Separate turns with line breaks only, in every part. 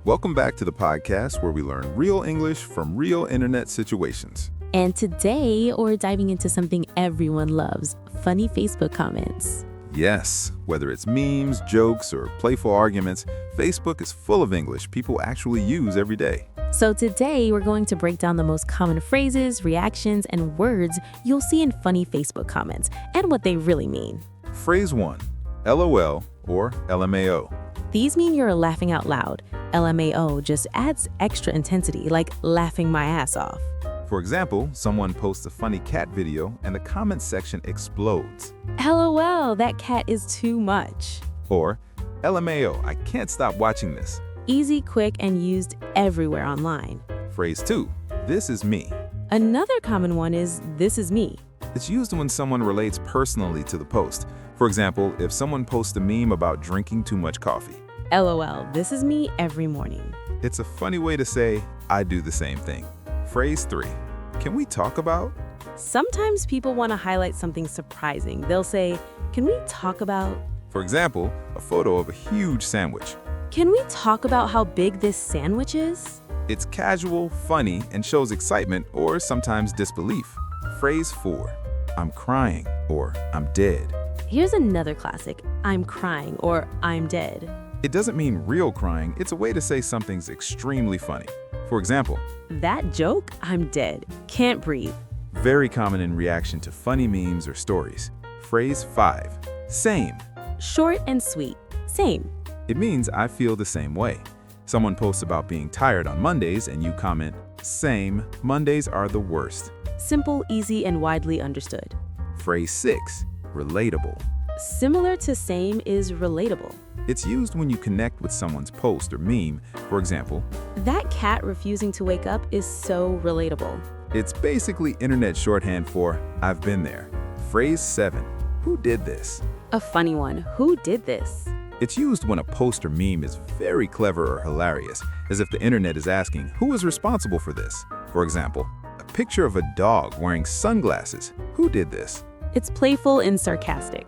Welcome back to the podcast where we learn real English from real internet situations.
And today, we're diving into something everyone loves, funny Facebook comments.
Yes, whether it's memes, jokes, or playful arguments, Facebook is full of English people actually use every day.
So today, we're going to break down the most common phrases, reactions, and words you'll see in funny Facebook comments and what they really mean.
Phrase 1, LOL or LMAO.
These mean you're laughing out loud. LMAO just adds extra intensity, like laughing my ass off.
For example, someone posts a funny cat video and the comment section explodes.
LOL, that cat is too much.
Or LMAO, I can't stop watching this.
Easy, quick, and used everywhere online.
Phrase 2, this is me.
Another common one is this is me.
It's used when someone relates personally to the post. For example, if someone posts a meme about drinking too much coffee.
LOL, this is me every morning.
It's a funny way to say, I do the same thing. Phrase 3, can we talk about?
Sometimes people want to highlight something surprising. They'll say, can we talk about?
For example, a photo of a huge sandwich.
Can we talk about how big this sandwich is?
It's casual, funny, and shows excitement or sometimes disbelief. Phrase 4, I'm crying or I'm dead.
Here's another classic, I'm crying or I'm dead.
It doesn't mean real crying, it's a way to say something's extremely funny. For example,
that joke, I'm dead, can't breathe.
Very common in reaction to funny memes or stories. Phrase 5, same.
Short and sweet, same.
It means I feel the same way. Someone posts about being tired on Mondays and you comment, same, Mondays are the worst.
Simple, easy, and widely understood.
Phrase 6, relatable.
Similar to same is relatable.
It's used when you connect with someone's post or meme. For example,
that cat refusing to wake up is so relatable.
It's basically internet shorthand for I've been there. Phrase 7, who did this?
A funny one, who did this?
It's used when a post or meme is very clever or hilarious, as if the internet is asking who is responsible for this. For example, a picture of a dog wearing sunglasses. Who did this?
It's playful and sarcastic.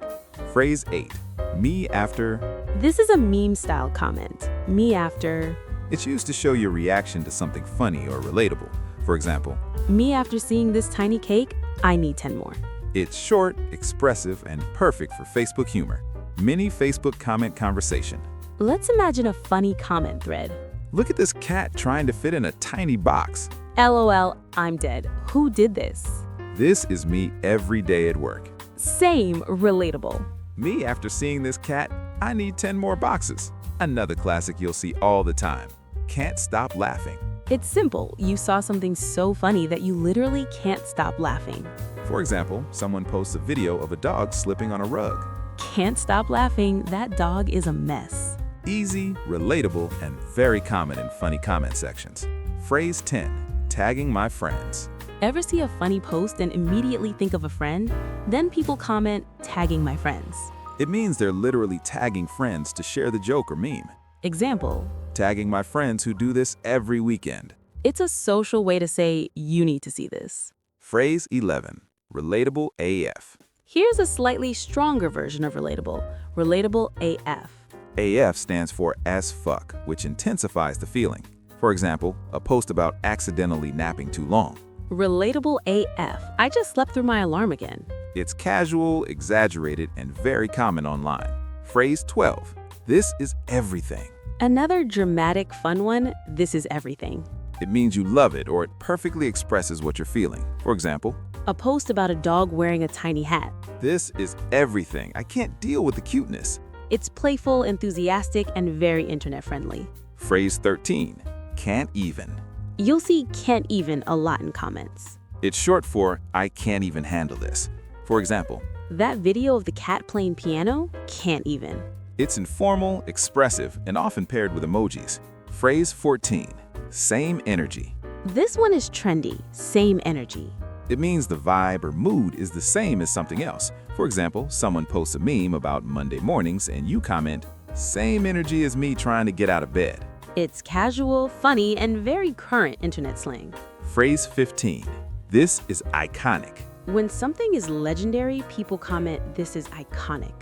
Phrase 8, me after.
This is a meme-style comment. Me after.
It's used to show your reaction to something funny or relatable. For example,
me after seeing this tiny cake, I need 10 more.
It's short, expressive, and perfect for Facebook humor. Mini Facebook comment conversation.
Let's imagine a funny comment thread.
Look at this cat trying to fit in a tiny box.
LOL, I'm dead. Who did this?
This is me every day at work.
Same, relatable.
Me after seeing this cat, I need 10 more boxes. Another classic you'll see all the time. Can't stop laughing.
It's simple. You saw something so funny that you literally can't stop laughing.
For example, someone posts a video of a dog slipping on a rug.
Can't stop laughing, that dog is a mess.
Easy, relatable, and very common in funny comment sections. Phrase 10, tagging my friends.
Ever see a funny post and immediately think of a friend? Then people comment, tagging my friends.
It means they're literally tagging friends to share the joke or meme.
Example,
tagging my friends who do this every weekend.
It's a social way to say, you need to see this.
Phrase 11, relatable AF.
Here's a slightly stronger version of relatable, relatable AF.
AF stands for as fuck, which intensifies the feeling. For example, a post about accidentally napping too long.
Relatable AF, I just slept through my alarm again.
It's casual, exaggerated, and very common online. Phrase 12, this is everything.
Another dramatic, fun one, this is everything.
It means you love it or it perfectly expresses what you're feeling. For example,
a post about a dog wearing a tiny hat.
This is everything. I can't deal with the cuteness.
It's playful, enthusiastic, and very internet-friendly.
Phrase 13, can't even.
You'll see can't even a lot in comments.
It's short for I can't even handle this. For example,
that video of the cat playing piano, can't even.
It's informal, expressive, and often paired with emojis. Phrase 14, same energy.
This one is trendy, same energy.
It means the vibe or mood is the same as something else. For example, someone posts a meme about Monday mornings and you comment, same energy as me trying to get out of bed.
It's casual, funny, and very current internet slang.
Phrase 15, this is iconic.
When something is legendary, people comment, this is iconic.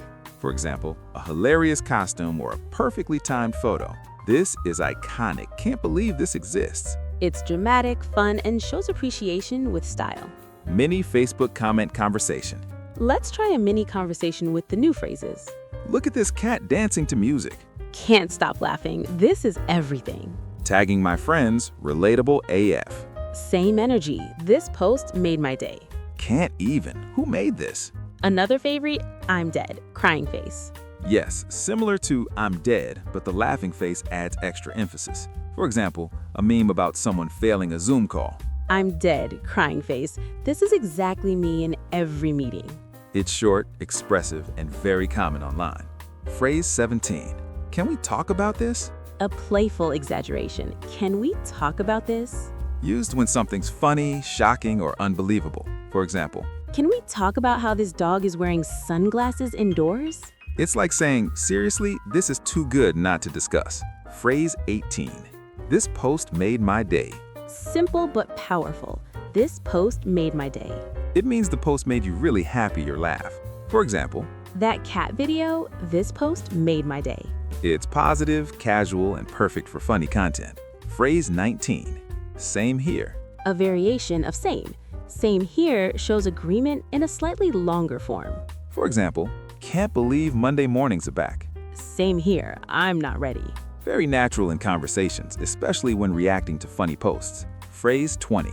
For example, a hilarious costume or a perfectly timed photo. This is iconic. Can't believe this exists.
It's dramatic, fun, and shows appreciation with style.
Mini Facebook comment conversation.
Let's try a mini conversation with the new phrases.
Look at this cat dancing to music.
Can't stop laughing. This is everything.
Tagging my friends, relatable AF.
Same energy. This post made my day.
Can't even. Who made this?
Another favorite, I'm dead, crying face.
Yes, similar to I'm dead, but the laughing face adds extra emphasis. For example, a meme about someone failing a Zoom call.
I'm dead, crying face. This is exactly me in every meeting.
It's short, expressive, and very common online. Phrase 17. Can we talk about this?
A playful exaggeration. Can we talk about this?
Used when something's funny, shocking, or unbelievable. For example,
Can we talk about how this dog is wearing sunglasses indoors?
it's like saying, seriously, this is too good not to discuss. Phrase 18. This post made my day.
Simple but powerful. This post made my day.
It means the post made you really happy or laugh. For example,
That cat video, this post made my day.
it's positive, casual, and perfect for funny content. Phrase 19. Same here.
A variation of same. Same here shows agreement in a slightly longer form.
For example, can't believe Monday mornings are back.
Same here, I'm not ready.
Very natural in conversations, especially when reacting to funny posts. Phrase 20.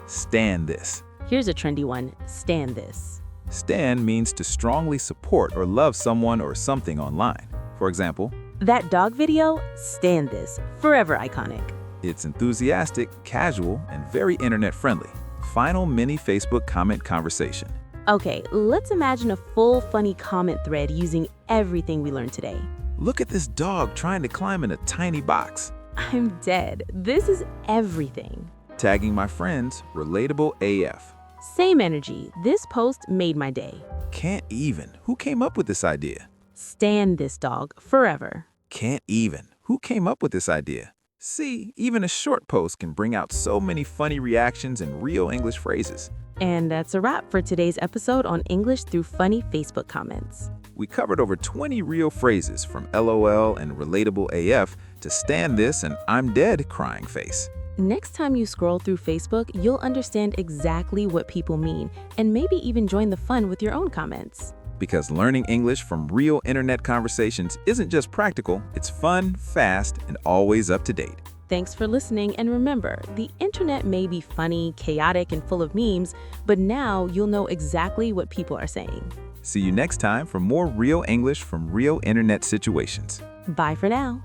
Stand this.
Here's a trendy one, stand this.
Stand means to strongly support or love someone or something online. For example,
That dog video, stand this. Forever iconic.
it's enthusiastic, casual, and very internet-friendly. Final mini Facebook comment conversation.
Okay, let's imagine a full funny comment thread using everything we learned today.
Look at this dog trying to climb in a tiny box.
I'm dead. This is everything.
Tagging my friends, relatable AF.
Same energy. This post made my day.
Can't even. Who came up with this idea?
Stand this dog forever.
Can't even. Who came up with this idea? See, even a short post can bring out so many funny reactions and real English phrases.
And that's a wrap for today's episode on English through funny Facebook comments.
We covered over 20 real phrases from LOL and relatable AF to stand this and I'm dead crying face.
Next time you scroll through Facebook, you'll understand exactly what people mean and maybe even join the fun with your own comments.
Because learning English from real internet conversations isn't just practical, it's fun, fast, and always up to date.
Thanks for listening, and remember, the internet may be funny, chaotic, and full of memes, but now you'll know exactly what people are saying.
See you next time for more real English from real internet situations.
Bye for now.